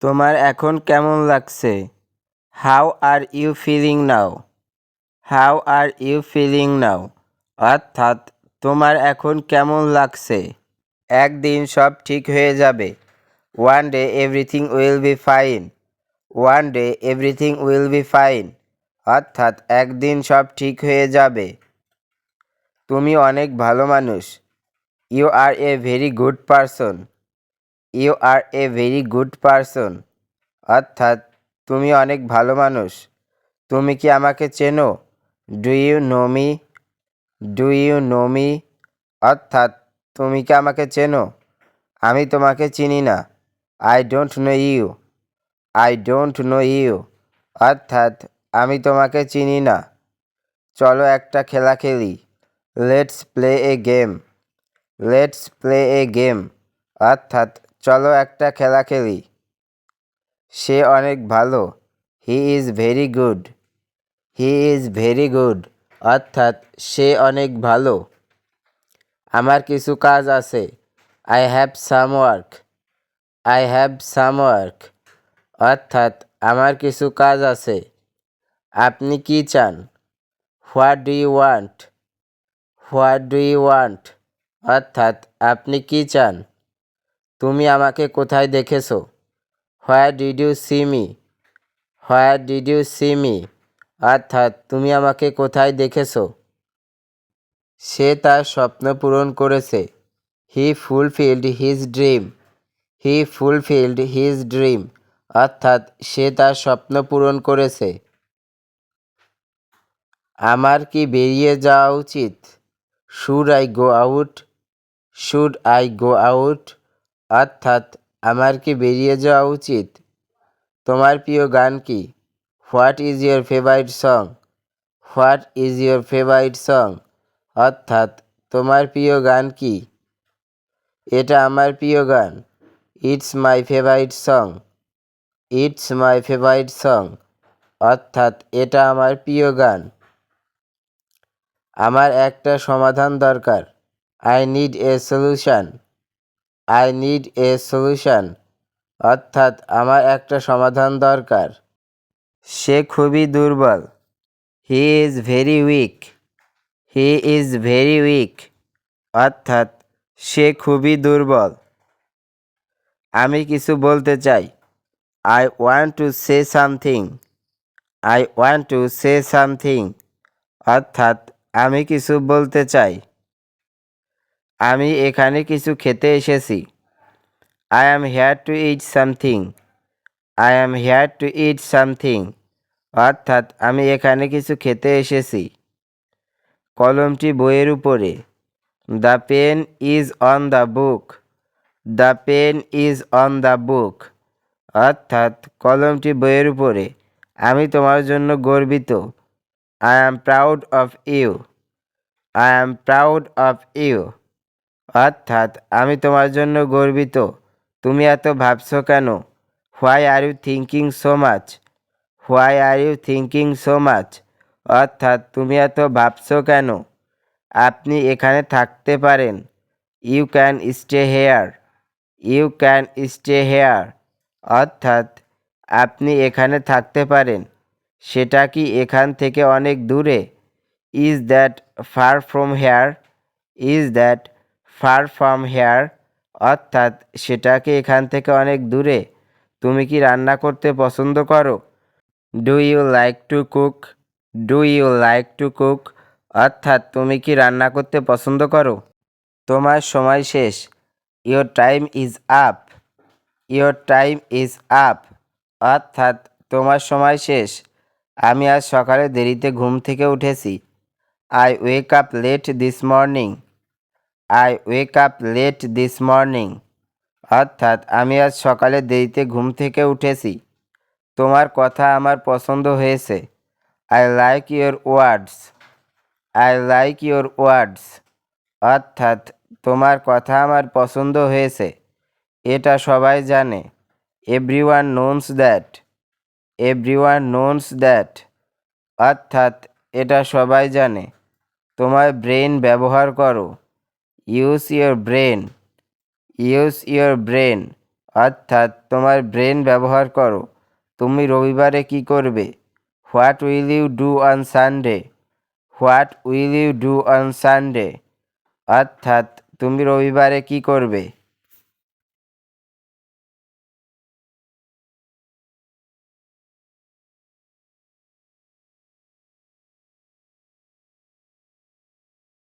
তোমার এখন কেমন লাগছে? How are you feeling now? How are you feeling now? অর্থাৎ তোমার এখন কেমন লাগছে? একদিন সব ঠিক হয়ে যাবে। One day everything will be fine. One day everything will be fine. অর্থাৎ একদিন সব ঠিক হয়ে যাবে। তুমি অনেক ভালো মানুষ। You are a very good person. You are a very good person. অর্থাৎ তুমি অনেক ভালো মানুষ। তুমি কি আমাকে চেনো? Do you know me? Do you know me? অর্থাৎ তুমি কি আমাকে চেনো? আমি তোমাকে চিনি না। I don't know you. I don't know you. অর্থাৎ আমি তোমাকে চিনি না। চলো একটা খেলা খেলি। Let's play a game. Let's play a game. অর্থাৎ চলো একটা খেলা খেলি। সে অনেক ভালো। He is very good. He is very good. অর্থাৎ সে অনেক ভালো। আমার কিছু কাজ আছে। I have some work. I have some work. অর্থাৎ আমার কিছু কাজ আছে। আপনি কি চান? What do you want? What do you want? অর্থাৎ আপনি কি চান? তুমি আমাকে কোথায় দেখেছো? Where did you see me? Where did you see me? অর্থাৎ তুমি আমাকে কোথায় দেখেছো? সে তার স্বপ্ন পূরণ করেছে। হি ফুলফিলড হিজ ড্রিম। হি ফুলফিলড হিজ ড্রিম। অর্থাৎ সে তার স্বপ্ন পূরণ করেছে। আমার কি বেরিয়ে যাওয়া উচিত? Should I go out? Should I go out? অর্থাৎ আমার কি বেরিয়ে যাওয়া উচিত? তোমার প্রিয় গান কি? What is your favourite song? What is your favourite song? অর্থাৎ তোমার প্রিয় গান কি? এটা আমার প্রিয় গান। It's my favourite song. It's my favourite song. অর্থাৎ এটা আমার প্রিয় গান। আমার একটা সমাধান দরকার। I need a solution. I need a solution. অর্থাৎ আমার একটা সমাধান দরকার। সে খুবই দুর্বল। হি is very weak. He is very weak. অর্থাৎ সে খুবই দুর্বল। আমি কিছু বলতে চাই। I want to say something. I want to say something. অর্থাৎ আমি কিছু বলতে চাই। আমি এখানে কিছু খেতে এসেছি। I am here to eat something. I am here to eat something. অর্থাৎ আমি এখানে কিছু খেতে এসেছি। কলমটি বইয়ের উপরে। The pen is on the book. The pen is on the book. অর্থাৎ কলমটি বইয়ের উপরে। আমি তোমার জন্য গর্বিত। I am proud of you. I am proud of you. অর্থাৎ আমি তোমার জন্য গর্বিত। তুমি এত ভাবছো কেন? Why are you thinking so much? Why are you thinking so much? অর্থাৎ তুমি এত ভাবছো কেন? আপনি এখানে থাকতে পারেন। You can stay here. You can stay here. অর্থাৎ আপনি এখানে থাকতে পারেন। সেটা কি এখান থেকে অনেক দূরে? Is that far from here? Is that far from here? অর্থাৎ সেটা কি এখান থেকে অনেক দূরে? তুমি কি রান্না করতে পছন্দ করো? Do you like to cook? Do you like to cook? অর্থাৎ তুমি কি রান্না করতে পছন্দ করো? তোমার সময় শেষ। Your time is up. Your time is up. অর্থাৎ তোমার সময় শেষ। আমি আজ সকালে দেরিতে ঘুম থেকে উঠেছি। I wake up let this morning. I wake up let this morning. অর্থাৎ আমি আজ সকালে দেরিতে ঘুম থেকে উঠেছি। তোমার কথা আমার পছন্দ হয়েছে। I like your words. I like your words. অর্থাৎ তোমার কথা আমার পছন্দ হয়েছে। এটা সবাই জানে। Everyone knows that. Everyone knows that. অর্থাৎ এটা সবাই জানে। তোমার ব্রেন ব্যবহার করো। Use your brain. Use your brain. অর্থাৎ তোমার ব্রেন ব্যবহার করো। তুমি রবিবারে কি করবে? What will you do on Sunday? What will you do on Sunday? অর্থাৎ তুমি রবিবারে কি করবে?